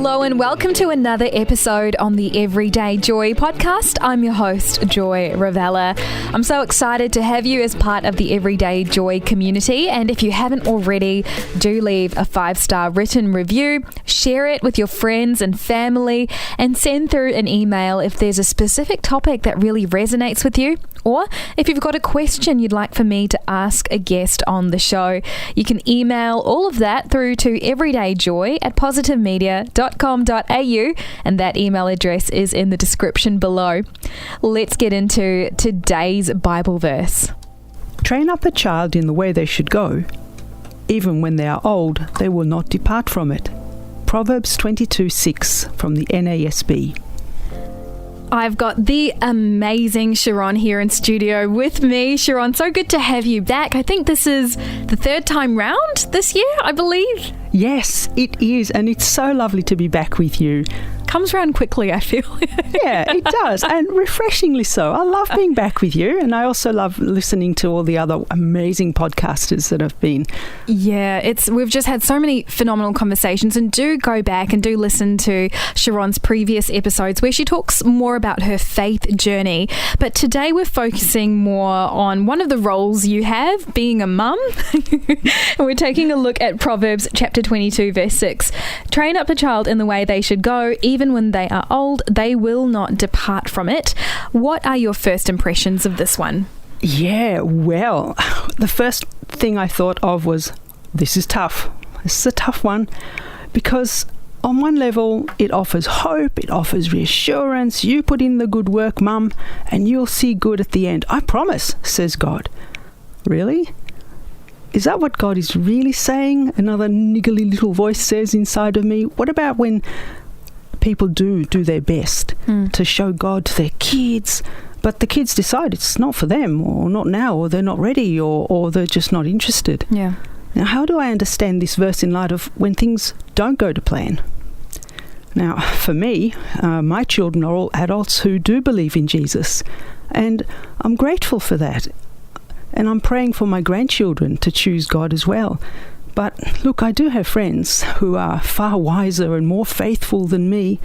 Hello and welcome to another episode on the Everyday Joy podcast. I'm your host, Joy Ravella. I'm so excited to have you as part of the Everyday Joy community, and if you haven't already, do leave a 5-star written review, share it with your friends and family, and send through an email if there's a specific topic that really resonates with you, or if you've got a question you'd like for me to ask a guest on the show. You can email all of that through to everydayjoy@positivemedia.com.au, and that email address is in the description below. Let's get into today's Bible verse. Train up a child in the way they should go. Even when they are old, they will not depart from it. Proverbs 22:6 from the NASB. I've got the amazing Sharon here in studio with me. Sharon, so good to have you back. I think this is the third time round this year, I believe. Yes, it is, and it's so lovely to be back with you. Comes around quickly, I feel. Yeah, it does, and refreshingly so. I love being back with you, and I also love listening to all the other amazing podcasters that have been. Yeah, we've just had so many phenomenal conversations, and do go back and do listen to Sharon's previous episodes where she talks more about her faith journey. But today we're focusing more on one of the roles you have, being a mum. And we're taking a look at Proverbs chapter 22, verse 6. Train up a child in the way they should go, even when they are old, they will not depart from it. What are your first impressions of this one? Yeah, well, the first thing I thought of was, this is tough. This is a tough one, because on one level, it offers hope, it offers reassurance. You put in the good work, Mum, and you'll see good at the end. I promise, says God. Really? Is that what God is really saying? Another niggly little voice says inside of me. What about when people do their best to show God to their kids, but the kids decide it's not for them, or not now, or they're not ready, or they're just not interested? Yeah. Now, how do I understand this verse in light of when things don't go to plan? Now, for me, my children are all adults who do believe in Jesus, and I'm grateful for that. And I'm praying for my grandchildren to choose God as well. But look, I do have friends who are far wiser and more faithful than me,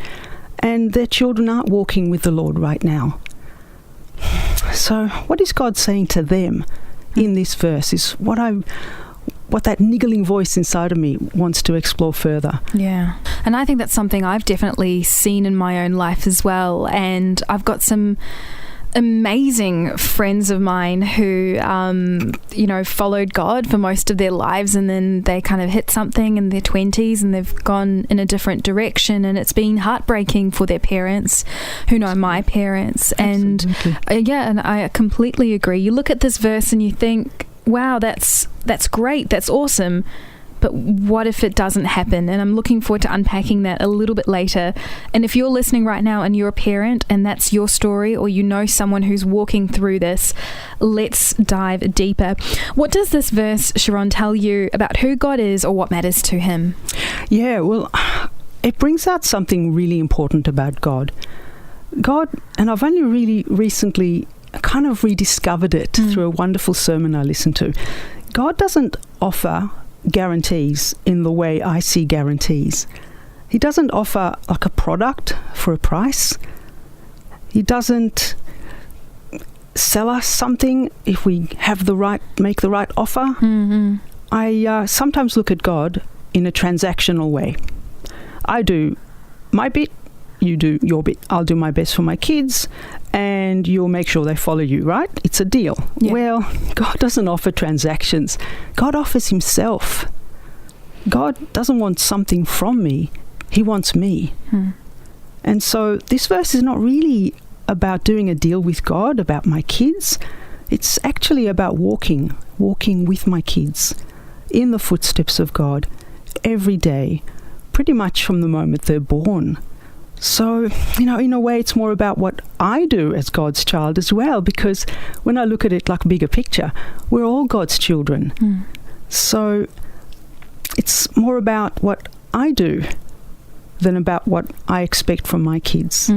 and their children aren't walking with the Lord right now. So what is God saying to them in this verse is what that niggling voice inside of me wants to explore further. Yeah. And I think that's something I've definitely seen in my own life as well. And I've got some amazing friends of mine who, followed God for most of their lives, and then they kind of hit something in their 20s and they've gone in a different direction, and it's been heartbreaking for their parents, who know my parents. Absolutely. And I completely agree. You look at this verse and you think, wow, that's great, that's awesome. But what if it doesn't happen? And I'm looking forward to unpacking that a little bit later. And if you're listening right now and you're a parent and that's your story, or you know someone who's walking through this, let's dive deeper. What does this verse, Sharon, tell you about who God is or what matters to him? Yeah, well, it brings out something really important about God. God, and I've only really recently kind of rediscovered it through a wonderful sermon I listened to. God doesn't offer guarantees in the way I see guarantees. He doesn't offer like a product for a price. He doesn't sell us something if we make the right offer. Mm-hmm. I sometimes look at God in a transactional way. I do my bit, you do your bit. I'll do my best for my kids, and you'll make sure they follow you, right? It's a deal. Yeah. Well, God doesn't offer transactions. God offers himself. God doesn't want something from me. He wants me. And so this verse is not really about doing a deal with God, about my kids. It's actually about walking with my kids in the footsteps of God every day, pretty much from the moment they're born. So, in a way, it's more about what I do as God's child as well, because when I look at it like a bigger picture, we're all God's children. So it's more about what I do than about what I expect from my kids. Yeah,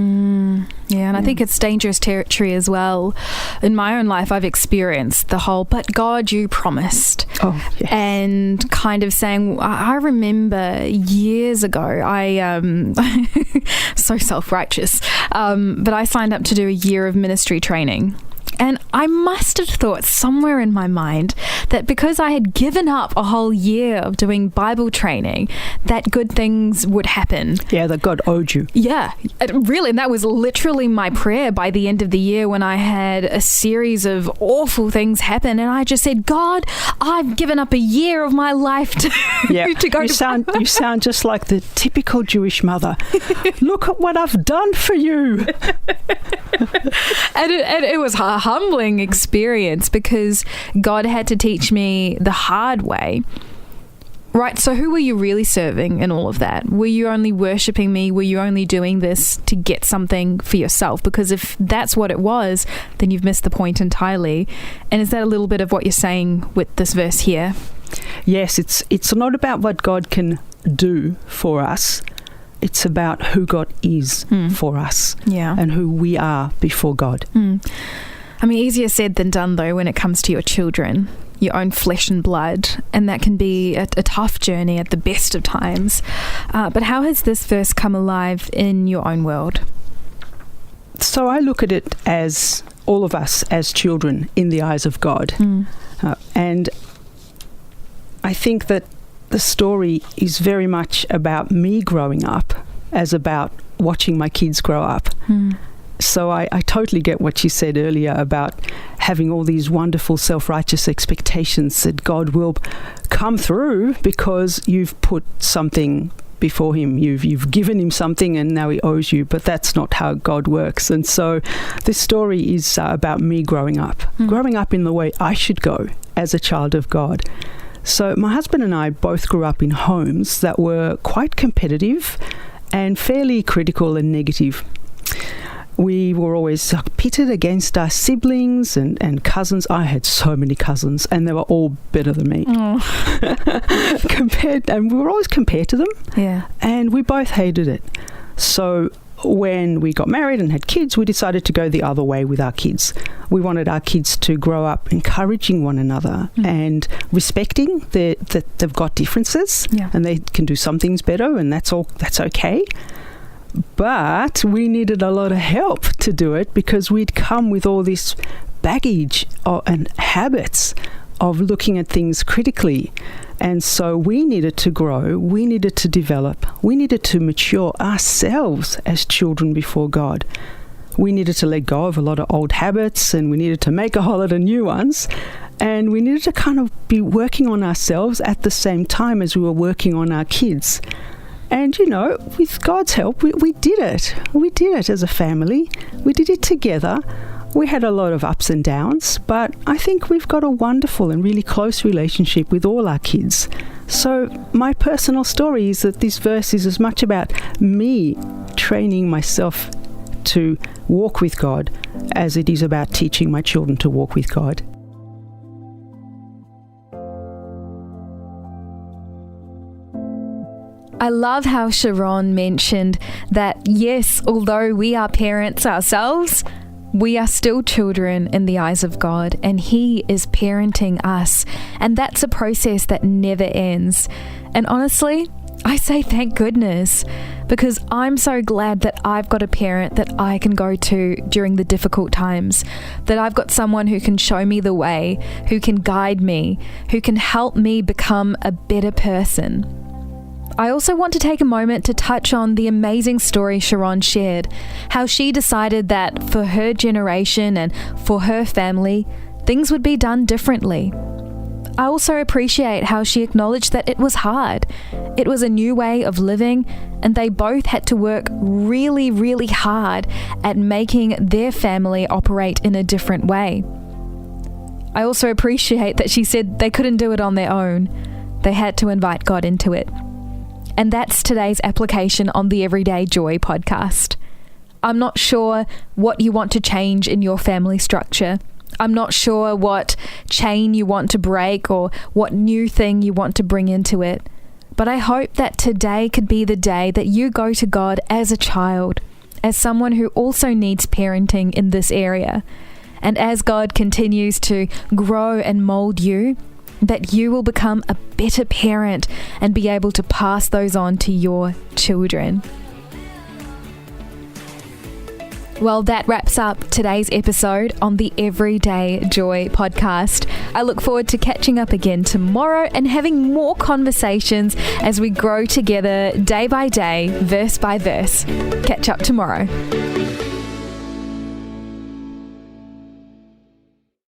and I think it's dangerous territory as well. In my own life, I've experienced the whole, but God, you promised. Oh, yes. And kind of saying, I remember years ago, so self-righteous, but I signed up to do a year of ministry training. And I must have thought somewhere in my mind that because I had given up a whole year of doing Bible training, that good things would happen. Yeah, that God owed you. Yeah, really. And that was literally my prayer by the end of the year when I had a series of awful things happen. And I just said, God, I've given up a year of my life to, to go You sound just like the typical Jewish mother. Look at what I've done for you. And it was a humbling experience because God had to teach me the hard way. Right, so who were you really serving in all of that? Were you only worshipping me? Were you only doing this to get something for yourself? Because if that's what it was, then you've missed the point entirely. And is that a little bit of what you're saying with this verse here? Yes, it's not about what God can do for us. It's about who God is for us and who we are before God. I mean, easier said than done, though, when it comes to your children, your own flesh and blood, and that can be a tough journey at the best of times. But how has this verse come alive in your own world? So I look at it as all of us as children in the eyes of God. And I think that the story is very much about me growing up as about watching my kids grow up. So I totally get what you said earlier about having all these wonderful self-righteous expectations that God will come through because you've put something before him. You've given him something and now he owes you, but that's not how God works. And so this story is about me growing up in the way I should go as a child of God. So my husband and I both grew up in homes that were quite competitive and fairly critical and negative. We were always pitted against our siblings and cousins. I had so many cousins and they were all better than me. And we were always compared to them. Yeah. And we both hated it. So when we got married and had kids, we decided to go the other way with our kids. We wanted our kids to grow up encouraging one another and respecting that they've got differences and they can do some things better, and that's okay. But we needed a lot of help to do it because we'd come with all this baggage and habits of looking at things critically. And so we needed to grow, we needed to develop, we needed to mature ourselves as children before God. We needed to let go of a lot of old habits and we needed to make a whole lot of new ones. And we needed to kind of be working on ourselves at the same time as we were working on our kids. And, with God's help, we did it. We did it as a family. We did it together. We had a lot of ups and downs, but I think we've got a wonderful and really close relationship with all our kids. So my personal story is that this verse is as much about me training myself to walk with God as it is about teaching my children to walk with God. I love how Sharon mentioned that, yes, although we are parents ourselves, we are still children in the eyes of God, and He is parenting us. And that's a process that never ends. And honestly, I say thank goodness, because I'm so glad that I've got a parent that I can go to during the difficult times, that I've got someone who can show me the way, who can guide me, who can help me become a better person. I also want to take a moment to touch on the amazing story Sharon shared, how she decided that for her generation and for her family, things would be done differently. I also appreciate how she acknowledged that it was hard. It was a new way of living, and they both had to work really, really hard at making their family operate in a different way. I also appreciate that she said they couldn't do it on their own. They had to invite God into it. And that's today's application on the Everyday Joy podcast. I'm not sure what you want to change in your family structure. I'm not sure what chain you want to break or what new thing you want to bring into it. But I hope that today could be the day that you go to God as a child, as someone who also needs parenting in this area. And as God continues to grow and mold you, that you will become a better parent and be able to pass those on to your children. Well, that wraps up today's episode on the Everyday Joy podcast. I look forward to catching up again tomorrow and having more conversations as we grow together day by day, verse by verse. Catch up tomorrow.